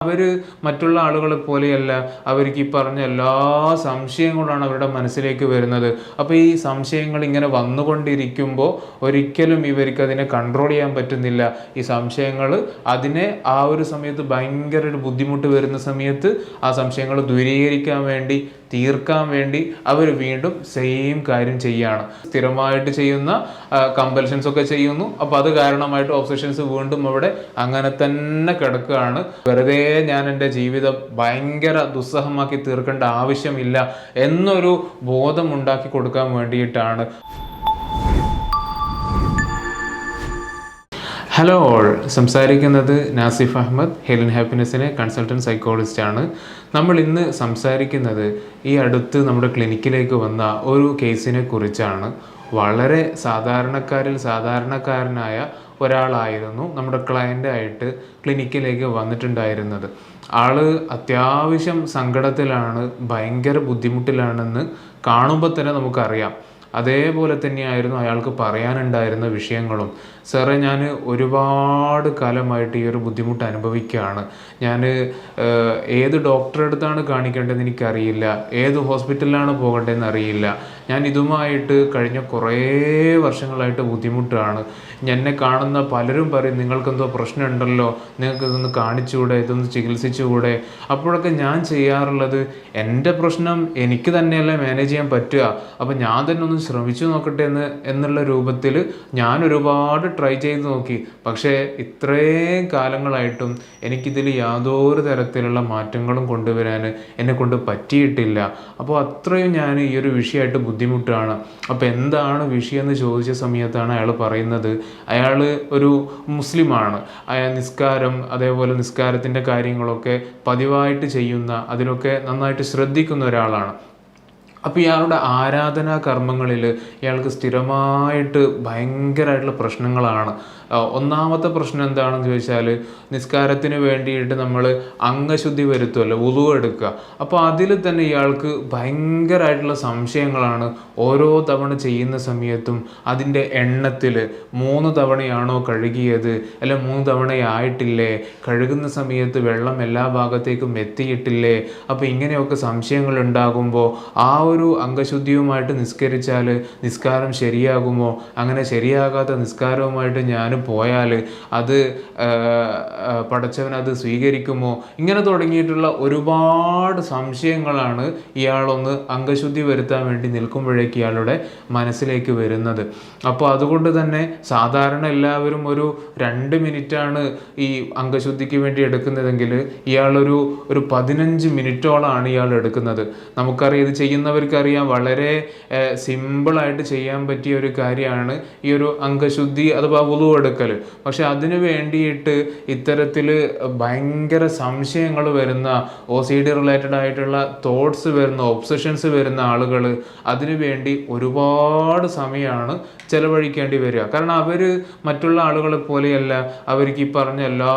അവർ മറ്റുള്ള ആളുകളെ പോലെയല്ല. അവർക്ക് ഈ പറഞ്ഞ എല്ലാ സംശയങ്ങളാണ് അവരുടെ മനസ്സിലേക്ക് വരുന്നത്. അപ്പോൾ ഈ സംശയങ്ങൾ ഇങ്ങനെ വന്നുകൊണ്ടിരിക്കുമ്പോൾ ഒരിക്കലും ഇവർക്ക് അതിനെ കൺട്രോൾ ചെയ്യാൻ പറ്റുന്നില്ല. ഈ സംശയങ്ങൾ അതിനെ ആ ഒരു സമയത്ത് ഭയങ്കര ഒരു ബുദ്ധിമുട്ട് വരുന്ന സമയത്ത് ആ സംശയങ്ങൾ ദൂരീകരിക്കാൻ വേണ്ടി, തീർക്കാൻ വേണ്ടി അവർ വീണ്ടും സെയിം കാര്യം ചെയ്യുകയാണ്. സ്ഥിരമായിട്ട് ചെയ്യുന്ന കമ്പൽഷൻസ് ഒക്കെ ചെയ്യുന്നു. അപ്പോൾ അത് കാരണമായിട്ട് ഒബ്സഷൻസ് വീണ്ടും അവിടെ അങ്ങനെ തന്നെ കിടക്കുകയാണ്. വെറുതെ ഞാൻ എൻ്റെ ജീവിതം ഭയങ്കര ദുസ്സഹമാക്കി തീർക്കേണ്ട ആവശ്യമില്ല എന്നൊരു ബോധം ഉണ്ടാക്കി കൊടുക്കാൻ വേണ്ടിയിട്ടാണ്. ഹലോ ഓൾ, സംസാരിക്കുന്നത് നാസിഫ് അഹമ്മദ്, ഹെലൻ ഹാപ്പിനെസ്സിലെ കൺസൾട്ടൻറ്റ് സൈക്കോളജിസ്റ്റ് ആണ്. നമ്മൾ ഇന്ന് സംസാരിക്കുന്നത് ഈ അടുത്ത് നമ്മുടെ ക്ലിനിക്കിലേക്ക് വന്ന ഒരു കേസിനെ കുറിച്ചാണ്. വളരെ സാധാരണക്കാരനായ ഒരാളായിരുന്നു നമ്മുടെ ക്ലയൻ്റായിട്ട് ക്ലിനിക്കിലേക്ക് വന്നിട്ടുണ്ടായിരുന്നത്. ആള് അത്യാവശ്യം സങ്കടത്തിലാണ്, ഭയങ്കര ബുദ്ധിമുട്ടിലാണെന്ന് കാണുമ്പോൾ തന്നെ നമുക്കറിയാം. അതേപോലെ തന്നെയായിരുന്നു അയാൾക്ക് പറയാനുണ്ടായിരുന്ന വിഷയങ്ങളും. സാറേ, ഞാൻ ഒരുപാട് കാലമായിട്ട് ഈ ഒരു ബുദ്ധിമുട്ട് അനുഭവിക്കുകയാണ്. ഞാൻ ഏത് ഡോക്ടറെ അടുത്താണ് കാണിക്കേണ്ടതെന്ന് എനിക്കറിയില്ല, ഏത് ഹോസ്പിറ്റലിലാണ് പോകേണ്ടതെന്ന് അറിയില്ല. ഞാൻ ഇതുമായിട്ട് കഴിഞ്ഞ കുറേ വർഷങ്ങളായിട്ട് ബുദ്ധിമുട്ടാണ്. എന്നെ കാണുന്ന പലരും പറയും, നിങ്ങൾക്കെന്തോ പ്രശ്നമുണ്ടല്ലോ, നിങ്ങൾക്ക് ഇതൊന്ന് കാണിച്ചുകൂടെ, ഇതൊന്ന് ചികിത്സിച്ചുകൂടെ. അപ്പോഴൊക്കെ ഞാൻ ചെയ്യാറുള്ളത്, എൻ്റെ പ്രശ്നം എനിക്ക് തന്നെയല്ലേ മാനേജ് ചെയ്യാൻ പറ്റുക, അപ്പം ഞാൻ തന്നെ ഒന്ന് ശ്രമിച്ചു നോക്കട്ടെ എന്നുള്ള രൂപത്തിൽ ഞാൻ ഒരുപാട് ട്രൈ ചെയ്ത് നോക്കി. പക്ഷേ ഇത്രയും കാലങ്ങളായിട്ടും എനിക്കിതിൽ യാതൊരു തരത്തിലുള്ള മാറ്റങ്ങളും കൊണ്ടുവരാൻ എന്നെ കൊണ്ട് പറ്റിയിട്ടില്ല. അപ്പോൾ അത്രയും ഞാൻ ഈ ഒരു വിഷയമായിട്ട് ബുദ്ധിമുട്ടാണ്. അപ്പോൾ എന്താണ് വിഷയം എന്ന് ചോദിച്ച സമയത്താണ് അയാൾ പറയുന്നത്, അയാൾ ഒരു മുസ്ലിമാണ്. അയാൾ നിസ്കാരം, അതേപോലെ നിസ്കാരത്തിൻ്റെ കാര്യങ്ങളൊക്കെ പതിവായിട്ട് ചെയ്യുന്ന, അതിലൊക്കെ നന്നായിട്ട് ശ്രദ്ധിക്കുന്ന ഒരാളാണ്. അപ്പോൾ ഇയാളുടെ ആരാധനാ കർമ്മങ്ങളിൽ ഇയാൾക്ക് സ്ഥിരമായിട്ട് ഭയങ്കരമായിട്ടുള്ള പ്രശ്നങ്ങളാണ്. ഒന്നാമത്തെ പ്രശ്നം എന്താണെന്ന് ചോദിച്ചാൽ, നിസ്കാരത്തിന് വേണ്ടിയിട്ട് നമ്മൾ അംഗശുദ്ധി വരുത്തുമല്ലോ, വുളു എടുക്കുക. അപ്പോൾ അതിൽ തന്നെ ഇയാൾക്ക് ഭയങ്കരമായിട്ടുള്ള സംശയങ്ങളാണ്. ഓരോ തവണ ചെയ്യുന്ന സമയത്തും അതിൻ്റെ എണ്ണത്തിൽ 3 തവണയാണോ കഴുകിയത്, അല്ല 3 തവണയായിട്ടില്ലേ, കഴുകുന്ന സമയത്ത് വെള്ളം എല്ലാ ഭാഗത്തേക്കും എത്തിയിട്ടില്ലേ. അപ്പോൾ ഇങ്ങനെയൊക്കെ സംശയങ്ങൾ ഉണ്ടാകുമ്പോൾ ആ ഒരു അംഗശുദ്ധിയുമായിട്ട് നിസ്കരിച്ചാൽ നിസ്കാരം ശരിയാകുമോ, അങ്ങനെ ശരിയാകാത്ത നിസ്കാരവുമായിട്ട് ഞാൻ പോയാൽ അത് പടച്ചവൻ അത് സ്വീകരിക്കുമോ, ഇങ്ങനെ തുടങ്ങിയിട്ടുള്ള ഒരുപാട് സംശയങ്ങളാണ് ഇയാളൊന്ന് അംഗശുദ്ധി വരുത്താൻ വേണ്ടി നിൽക്കുമ്പോഴേക്ക് ഇയാളുടെ മനസ്സിലേക്ക് വരുന്നത്. അപ്പോൾ അതുകൊണ്ട് തന്നെ സാധാരണ എല്ലാവരും ഒരു 2 മിനിറ്റാണ് ഈ അംഗശുദ്ധിക്ക് വേണ്ടി എടുക്കുന്നതെങ്കിൽ ഇയാളൊരു 15 മിനിറ്റോളാണ് ഇയാൾ എടുക്കുന്നത്. നമുക്കറിയാം, ഇത് ചെയ്യുന്നവർക്കറിയാം, വളരെ സിമ്പിളായിട്ട് ചെയ്യാൻ പറ്റിയ ഒരു കാര്യമാണ് ഈ ഒരു അംഗശുദ്ധി അഥവാ വുളു എടുക്കൽ. പക്ഷെ അതിന് വേണ്ടിയിട്ട് ഇത്തരത്തിൽ ഭയങ്കര സംശയങ്ങൾ വരുന്ന, OCD റിലേറ്റഡ് ആയിട്ടുള്ള തോട്ട്സ് വരുന്ന, ഒബ്സഷൻസ് വരുന്ന ആളുകൾ അതിനു വേണ്ടി ഒരുപാട് സമയമാണ് ചെലവഴിക്കേണ്ടി വരിക. കാരണം അവർ മറ്റുള്ള ആളുകളെ പോലെയല്ല. അവർക്ക് ഈ പറഞ്ഞ എല്ലാ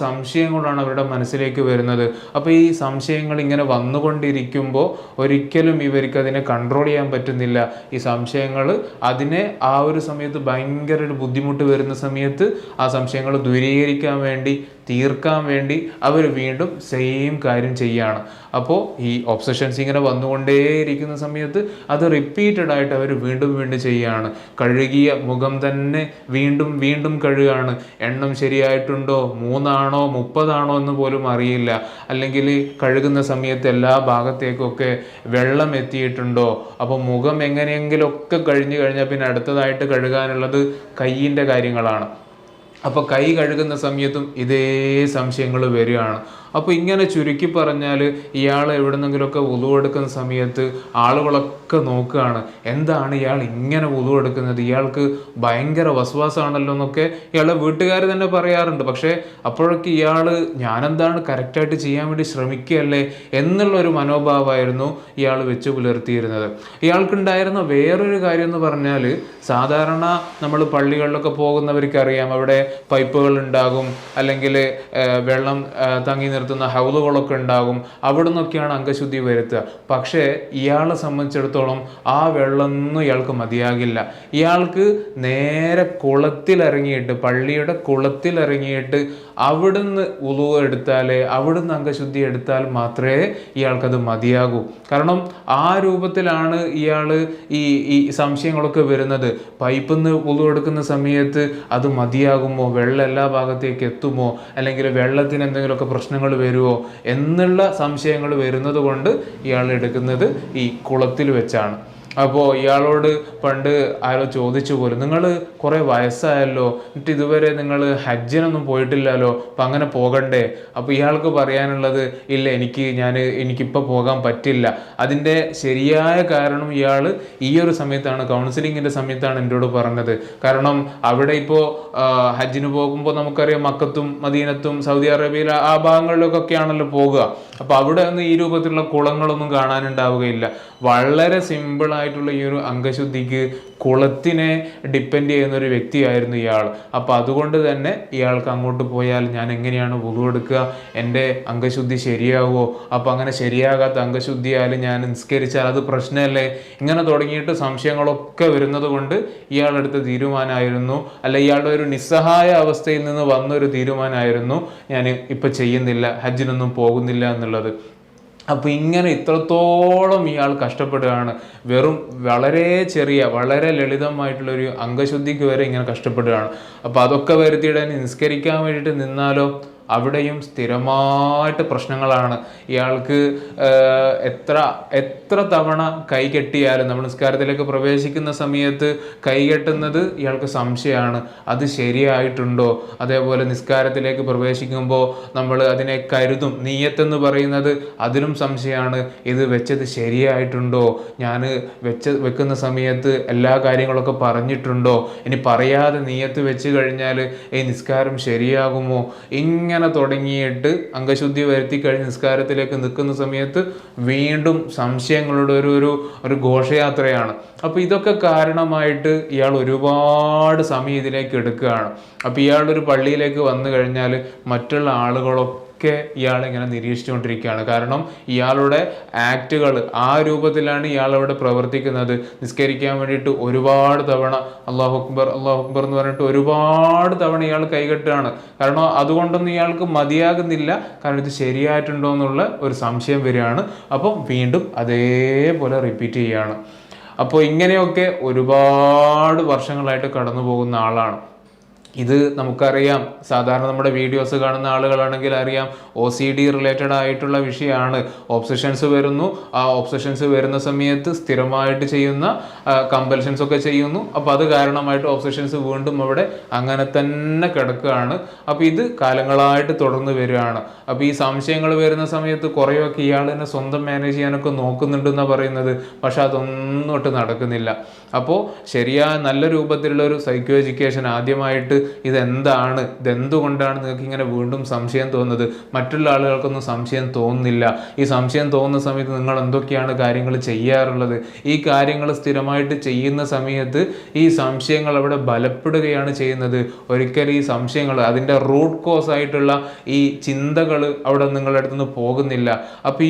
സംശയങ്ങളാണ് അവരുടെ മനസ്സിലേക്ക് വരുന്നത്. അപ്പോൾ ഈ സംശയങ്ങൾ ഇങ്ങനെ വന്നുകൊണ്ടിരിക്കുമ്പോൾ ഒരിക്കലും ഇവർക്ക് അതിനെ കൺട്രോൾ ചെയ്യാൻ പറ്റുന്നില്ല. ഈ സംശയങ്ങൾ അതിനെ ആ ഒരു സമയത്ത് ഭയങ്കര ഒരു ബുദ്ധിമുട്ട് വരുന്ന സമയത്ത് ആ സംശയങ്ങൾ ദൂരീകരിക്കാൻ വേണ്ടി, തീർക്കാൻ വേണ്ടി അവർ വീണ്ടും സെയിം കാര്യം ചെയ്യുകയാണ്. അപ്പോൾ ഈ ഒബ്സഷൻസ് ഇങ്ങനെ വന്നുകൊണ്ടേയിരിക്കുന്ന സമയത്ത് അത് റിപ്പീറ്റഡ് ആയിട്ട് അവർ വീണ്ടും ചെയ്യുകയാണ്. കഴുകിയ മുഖം തന്നെ വീണ്ടും കഴുകുകയാണ്. എണ്ണം ശരിയായിട്ടുണ്ടോ, 3 ആണോ 30 ആണോ എന്ന് പോലും അറിയില്ല. അല്ലെങ്കിൽ കഴുകുന്ന സമയത്ത് എല്ലാ ഭാഗത്തേക്കൊക്കെ വെള്ളം എത്തിയിട്ടുണ്ടോ. അപ്പോൾ മുഖം എങ്ങനെയെങ്കിലുമൊക്കെ കഴിഞ്ഞാൽ പിന്നെ അടുത്തതായിട്ട് കഴുകാനുള്ളത് കയ്യിൻ്റെ കാര്യങ്ങളാണ്. അപ്പോൾ കൈ കഴുകുന്ന സമയത്തും ഇതേ സംശയങ്ങൾ വരികയാണ്. അപ്പോൾ ഇങ്ങനെ ചുരുക്കി പറഞ്ഞാൽ, ഇയാൾ എവിടെന്നെങ്കിലുമൊക്കെ വുളു എടുക്കുന്ന സമയത്ത് ആളുകളൊക്കെ നോക്കുകയാണ്, എന്താണ് ഇയാൾ ഇങ്ങനെ വുളു എടുക്കുന്നത്, ഇയാൾക്ക് ഭയങ്കര വസ്വാസാണല്ലോ എന്നൊക്കെ ഇയാളുടെ വീട്ടുകാർ തന്നെ പറയാറുണ്ട്. പക്ഷേ അപ്പോഴൊക്കെ ഇയാൾ ഞാനെന്താണ് കറക്റ്റായിട്ട് ചെയ്യാൻ വേണ്ടി ശ്രമിക്കുകയല്ലേ എന്നുള്ളൊരു മനോഭാവമായിരുന്നു ഇയാൾ വെച്ച് പുലർത്തിയിരുന്നത്. ഇയാൾക്കുണ്ടായിരുന്ന വേറൊരു കാര്യം എന്ന് പറഞ്ഞാൽ, സാധാരണ നമ്മൾ പള്ളികളിലൊക്കെ പോകുന്നവർക്കറിയാം, അവിടെ പൈപ്പുകൾ ഉണ്ടാകും, അല്ലെങ്കിൽ വെള്ളം തങ്ങി നിർത്തുന്ന ഹൗലുകളൊക്കെ ഉണ്ടാകും, അവിടെ നിന്നൊക്കെയാണ് അംഗശുദ്ധി വരുത്തുക. പക്ഷേ ഇയാളെ സംബന്ധിച്ചിടത്തോളം ആ വെള്ളമൊന്നും ഇയാൾക്ക് മതിയാകില്ല. ഇയാൾക്ക് നേരെ കുളത്തിലിറങ്ങിയിട്ട്, പള്ളിയുടെ കുളത്തിലിറങ്ങിയിട്ട് അവിടുന്ന് ഉളു എടുത്താലേ, അവിടുന്ന് അംഗശുദ്ധി എടുത്താൽ മാത്രമേ ഇയാൾക്കത് മതിയാകൂ. കാരണം ആ രൂപത്തിലാണ് ഇയാൾ ഈ സംശയങ്ങളൊക്കെ വരുന്നത്. പൈപ്പിൽ നിന്ന് ഉളു എടുക്കുന്ന സമയത്ത് അത് മതിയാകുമോ, വെള്ളം എല്ലാ ഭാഗത്തേക്ക് എത്തുമോ, അല്ലെങ്കിൽ വെള്ളത്തിന് എന്തെങ്കിലുമൊക്കെ പ്രശ്നങ്ങൾ വരുമോ എന്നുള്ള സംശയങ്ങൾ വരുന്നത് കൊണ്ട് ഇയാൾ എടുക്കുന്നത് ഈ കുളത്തിൽ വെച്ചാണ്. അപ്പോൾ ഇയാളോട് പണ്ട് ആരോ ചോദിച്ചു പോലും, നിങ്ങൾ കുറേ വയസ്സായല്ലോ, എന്നിട്ട് ഇതുവരെ നിങ്ങൾ ഹജ്ജിനൊന്നും പോയിട്ടില്ലല്ലോ, അപ്പം അങ്ങനെ പോകണ്ടേ? അപ്പോൾ ഇയാൾക്ക് പറയാനുള്ളത്, ഇല്ല, എനിക്കിപ്പോൾ പോകാൻ പറ്റില്ല. അതിൻ്റെ ശരിയായ കാരണം ഇയാൾ ഈ ഒരു സമയത്താണ്, കൗൺസിലിങ്ങിൻ്റെ സമയത്താണ് എന്നോട് പറഞ്ഞത്. കാരണം അവിടെ ഇപ്പോൾ ഹജ്ജിന് പോകുമ്പോൾ നമുക്കറിയാം, മക്കത്തും മദീനത്തും സൗദി അറേബ്യയിൽ ആ ഭാഗങ്ങളിലൊക്കെയാണല്ലോ പോകുക. അപ്പോൾ അവിടെ ഒന്നും ഈ രൂപത്തിലുള്ള കുളങ്ങളൊന്നും കാണാനുണ്ടാവുകയില്ല. വളരെ സിമ്പിളായിട്ടുള്ള ഈ ഒരു അംഗശുദ്ധിക്ക് കുളത്തിനെ ഡിപ്പെൻഡ് ചെയ്യുന്ന ഒരു വ്യക്തിയായിരുന്നു ഇയാൾ. അപ്പോൾ അതുകൊണ്ട് തന്നെ ഇയാൾക്ക് അങ്ങോട്ട് പോയാൽ ഞാൻ എങ്ങനെയാണ് വുളു എടുക്കുക, എൻ്റെ അംഗശുദ്ധി ശരിയാവുമോ, അപ്പോൾ അങ്ങനെ ശരിയാകാത്ത അംഗശുദ്ധിയാൽ ഞാൻ നിസ്കരിച്ചാൽ അത് പ്രശ്നമല്ലേ, ഇങ്ങനെ തുടങ്ങിയിട്ട് സംശയങ്ങളൊക്കെ വരുന്നത് കൊണ്ട് ഇയാളെടുത്ത തീരുമാനമായിരുന്നു, അല്ല ഇയാളുടെ ഒരു നിസ്സഹായ അവസ്ഥയിൽ നിന്ന് വന്നൊരു തീരുമാനമായിരുന്നു, ഞാൻ ഇപ്പം ചെയ്യുന്നില്ല, ഹജ്ജിനൊന്നും പോകുന്നില്ല എന്നുള്ളത്. അപ്പോൾ ഇങ്ങനെ ഇത്രത്തോളം ഇയാൾ കഷ്ടപ്പെടുകയാണ്. വെറും വളരെ ചെറിയ, വളരെ ലളിതമായിട്ടുള്ളൊരു അംഗശുദ്ധിക്ക് വരെ ഇങ്ങനെ കഷ്ടപ്പെടുകയാണ്. അപ്പോൾ അതൊക്കെ വരുത്തിയിടാൻ നിസ്കരിക്കാൻ വേണ്ടിയിട്ട് നിന്നാലോ, അവിടെയും സ്ഥിരമായിട്ട് പ്രശ്നങ്ങളാണ്. ഇയാൾക്ക് എത്ര തവണ കൈ കെട്ടിയാലും, നമ്മൾ നിസ്കാരത്തിലേക്ക് പ്രവേശിക്കുന്ന സമയത്ത് കൈ കെട്ടുന്നത് ഇയാൾക്ക് സംശയമാണ്, അത് ശരിയായിട്ടുണ്ടോ. അതേപോലെ നിസ്കാരത്തിലേക്ക് പ്രവേശിക്കുമ്പോൾ നമ്മൾ അതിനെ കരുതും, നിയ്യത്തെന്ന് പറയുന്നത്, അതിലും സംശയമാണ്, ഇത് വെച്ചത് ശരിയായിട്ടുണ്ടോ, ഞാൻ വെക്കുന്ന സമയത്ത് എല്ലാ കാര്യങ്ങളൊക്കെ പറഞ്ഞിട്ടുണ്ടോ, ഇനി പറയാതെ നിയ്യത്ത് വെച്ച് കഴിഞ്ഞാൽ ഈ നിസ്കാരം ശരിയാകുമോ. ഇങ്ങനെ തുടങ്ങിയിട്ട് അംഗശുദ്ധി വരുത്തി കഴിഞ്ഞ് നിസ്കാരത്തിലേക്ക് നിൽക്കുന്ന സമയത്ത് വീണ്ടും സംശയങ്ങളുടെ ഒരു ഘോഷയാത്രയാണ്. അപ്പോൾ ഇതൊക്കെ കാരണമായിട്ട് ഇയാൾ ഒരുപാട് സമയം ഇതിലേക്ക് എടുക്കുകയാണ്. അപ്പോൾ ഇയാളുടെ ഒരു പള്ളിയിലേക്ക് വന്നു കഴിഞ്ഞാൽ മറ്റുള്ള ആളുകളൊക്കെ ഇയാളിങ്ങനെ നിരീക്ഷിച്ചുകൊണ്ടിരിക്കുകയാണ്. കാരണം ഇയാളുടെ ആക്റ്റുകൾ ആ രൂപത്തിലാണ് ഇയാളവിടെ പ്രവർത്തിക്കുന്നത്. നിസ്കരിക്കാൻ വേണ്ടിയിട്ട് ഒരുപാട് തവണ അല്ലാഹു അക്ബർ അല്ലാഹു അക്ബർ എന്ന് പറഞ്ഞിട്ട് ഒരുപാട് തവണ ഇയാൾ കൈകെട്ടുകയാണ്. കാരണം അതുകൊണ്ടൊന്നും ഇയാൾക്ക് മതിയാകുന്നില്ല, കാരണം ഇത് ശരിയായിട്ടുണ്ടോ എന്നുള്ള ഒരു സംശയം വരികയാണ്. അപ്പം വീണ്ടും അതേപോലെ റിപ്പീറ്റ് ചെയ്യുകയാണ്. അപ്പോൾ ഇങ്ങനെയൊക്കെ ഒരുപാട് വർഷങ്ങളായിട്ട് കടന്നു പോകുന്ന ആളാണ്. ഇത് നമുക്കറിയാം, സാധാരണ നമ്മുടെ വീഡിയോസ് കാണുന്ന ആളുകളാണെങ്കിൽ അറിയാം, OCD റിലേറ്റഡ് ആയിട്ടുള്ള വിഷയമാണ്. ഒബ്സഷൻസ് വരുന്നു, ആ ഒബ്സഷൻസ് വരുന്ന സമയത്ത് സ്ഥിരമായിട്ട് ചെയ്യുന്ന കമ്പൽഷൻസ് ഒക്കെ ചെയ്യുന്നു. അപ്പോൾ അത് കാരണമായിട്ട് ഒബ്സഷൻസ് വീണ്ടും അവിടെ അങ്ങനെ തന്നെ കിടക്കുകയാണ്. അപ്പോൾ ഇത് കാലങ്ങളായിട്ട് തുടർന്ന് വരികയാണ്. അപ്പോൾ ഈ സംശയങ്ങൾ വരുന്ന സമയത്ത് കുറേയൊക്കെ ഇയാൾ തന്നെ സ്വന്തം മാനേജ് ചെയ്യാനൊക്കെ നോക്കുന്നുണ്ടെന്നാണ് പറയുന്നത്. പക്ഷെ അതൊന്നും ഒട്ട് നടക്കുന്നില്ല. അപ്പോൾ ശരിയായ നല്ല രൂപത്തിലുള്ള ഒരു സൈക്കോ എഡ്യൂക്കേഷൻ ആദ്യമായിട്ട് ഇതെന്തുകൊണ്ടാണ് നിങ്ങൾക്ക് ഇങ്ങനെ വീണ്ടും സംശയം തോന്നുന്നത്, മറ്റുള്ള ആളുകൾക്കൊന്നും സംശയം തോന്നുന്നില്ല, ഈ സംശയം തോന്നുന്ന സമയത്ത് നിങ്ങൾ എന്തൊക്കെയാണ് കാര്യങ്ങൾ ചെയ്യാറുള്ളത്, ഈ കാര്യങ്ങൾ സ്ഥിരമായിട്ട് ചെയ്യുന്ന സമയത്ത് ഈ സംശയങ്ങൾ അവിടെ ബലപ്പെടുകയാണ് ചെയ്യുന്നത്. ഒരിക്കലും ഈ സംശയങ്ങൾ, അതിൻ്റെ റൂട്ട് കോസ് ആയിട്ടുള്ള ഈ ചിന്തകൾ അവിടെ നിങ്ങളുടെ അടുത്ത് നിന്ന് പോകുന്നില്ല. അപ്പോൾ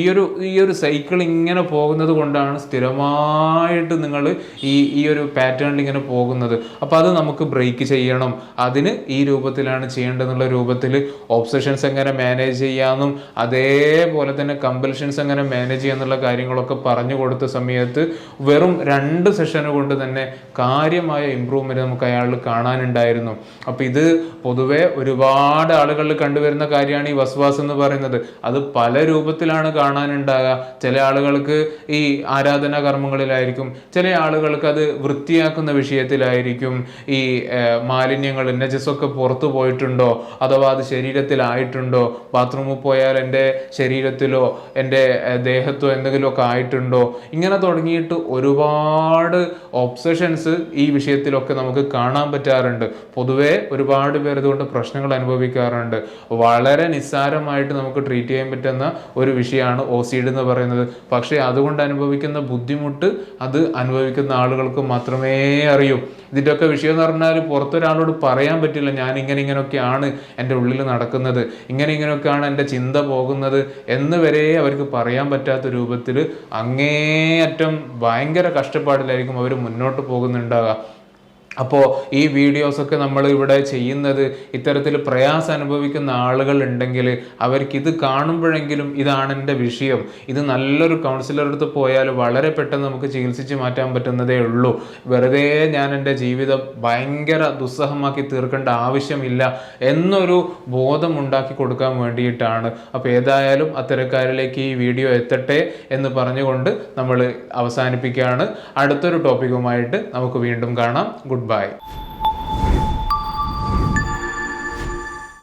ഈ ഒരു സൈക്കിൾ ഇങ്ങനെ പോകുന്നത് കൊണ്ടാണ് സ്ഥിരമായിട്ട് നിങ്ങൾ ഈ ഒരു പാറ്റേണിൽ ഇങ്ങനെ പോകുന്നത്. അപ്പോൾ അത് നമുക്ക് ബ്രേക്ക് ചെയ്യണം. അതിന് ഈ രൂപത്തിലാണ് ചെയ്യേണ്ടതെന്നുള്ള രൂപത്തിൽ ഒബ്സഷൻസ് എങ്ങനെ മാനേജ് ചെയ്യാമെന്നും അതേപോലെ തന്നെ കമ്പൽഷൻസ് എങ്ങനെ മാനേജ് ചെയ്യാന്നുള്ള കാര്യങ്ങളൊക്കെ പറഞ്ഞു കൊടുത്ത സമയത്ത് വെറും 2 സെഷൻ കൊണ്ട് തന്നെ കാര്യമായ ഇമ്പ്രൂവ്മെന്റ് നമുക്ക് അയാളിൽ കാണാനുണ്ടായിരുന്നു. അപ്പോൾ ഇത് പൊതുവെ ഒരുപാട് ആളുകളിൽ കണ്ടുവരുന്ന കാര്യമാണ് ഈ വസ്വാസ് എന്ന് പറയുന്നത്. അത് പല രൂപത്തിലാണ് കാണാനുണ്ടാകുക. ചില ആളുകൾക്ക് ഈ ആരാധനാ കർമ്മങ്ങളിലായിരിക്കും, ചില ആളുകൾക്ക് അത് വൃത്തിയാക്കുന്ന വിഷയത്തിലായിരിക്കും. ഈ മാലിന്യങ്ങൾ, നജസൊക്കെ പുറത്തു പോയിട്ടുണ്ടോ, അഥവാ അത് ശരീരത്തിലായിട്ടുണ്ടോ, ബാത്റൂമിൽ പോയാൽ എൻ്റെ ശരീരത്തിലോ എൻ്റെ ദേഹത്തോ എന്തെങ്കിലുമൊക്കെ ആയിട്ടുണ്ടോ, ഇങ്ങനെ തുടങ്ങിയിട്ട് ഒരുപാട് ഒബ്സഷൻസ് ഈ വിഷയത്തിലൊക്കെ നമുക്ക് കാണാൻ പറ്റാറുണ്ട്. പൊതുവെ ഒരുപാട് പേർ ഇതുകൊണ്ട് പ്രശ്നങ്ങൾ അനുഭവിക്കാറുണ്ട്. വളരെ നിസ്സാരമായിട്ട് നമുക്ക് ട്രീറ്റ് ചെയ്യാൻ പറ്റുന്ന ഒരു വിഷയമാണ് OCD എന്ന് പറയുന്നത്. പക്ഷേ അതുകൊണ്ട് അനുഭവിക്കുന്ന ബുദ്ധിമുട്ട് അത് അനുഭവിക്കുന്ന ആളുകൾക്ക് മാത്രമേ അറിയൂ. ഇതിൻ്റെയൊക്കെ വിഷയം എന്ന് പറഞ്ഞാൽ പുറത്തൊരാളോട് പറയാൻ പറയാൻ പറ്റില്ല ഞാൻ ഇങ്ങനെയൊക്കെയാണ് എൻ്റെ ഉള്ളിൽ നടക്കുന്നത്, ഇങ്ങനെയൊക്കെയാണ് എൻ്റെ ചിന്ത പോകുന്നത് എന്ന് വരെ അവർക്ക് പറയാൻ പറ്റാത്ത രൂപത്തിൽ അങ്ങേയറ്റം ഭയങ്കര കഷ്ടപ്പാടിലായിരിക്കും അവർ മുന്നോട്ട് പോകുന്നുണ്ടാകുക. അപ്പോൾ ഈ വീഡിയോസൊക്കെ നമ്മൾ ഇവിടെ ചെയ്യുന്നത് ഇത്തരത്തിൽ പ്രയാസം അനുഭവിക്കുന്ന ആളുകൾ ഉണ്ടെങ്കിൽ അവർക്കിത് കാണുമ്പോഴെങ്കിലും ഇതാണ് എൻ്റെ വിഷയം, ഇത് നല്ലൊരു കൗൺസിലർ അടുത്ത് പോയാൽ വളരെ പെട്ടെന്ന് നമുക്ക് ചികിത്സിച്ച് മാറ്റാൻ പറ്റുന്നതേ ഉള്ളൂ, വെറുതെ ഞാൻ എൻ്റെ ജീവിതം ഭയങ്കര ദുസ്സഹമാക്കി തീർക്കേണ്ട ആവശ്യമില്ല എന്നൊരു ബോധം ഉണ്ടാക്കി കൊടുക്കാൻ വേണ്ടിയിട്ടാണ്. അപ്പോൾ ഏതായാലും അത്തരക്കാരിലേക്ക് ഈ വീഡിയോ എത്തട്ടെ എന്ന് പറഞ്ഞുകൊണ്ട് നമ്മൾ അവസാനിപ്പിക്കുകയാണ്. അടുത്തൊരു ടോപ്പിക്കുമായിട്ട് നമുക്ക് വീണ്ടും കാണാം. Good bye.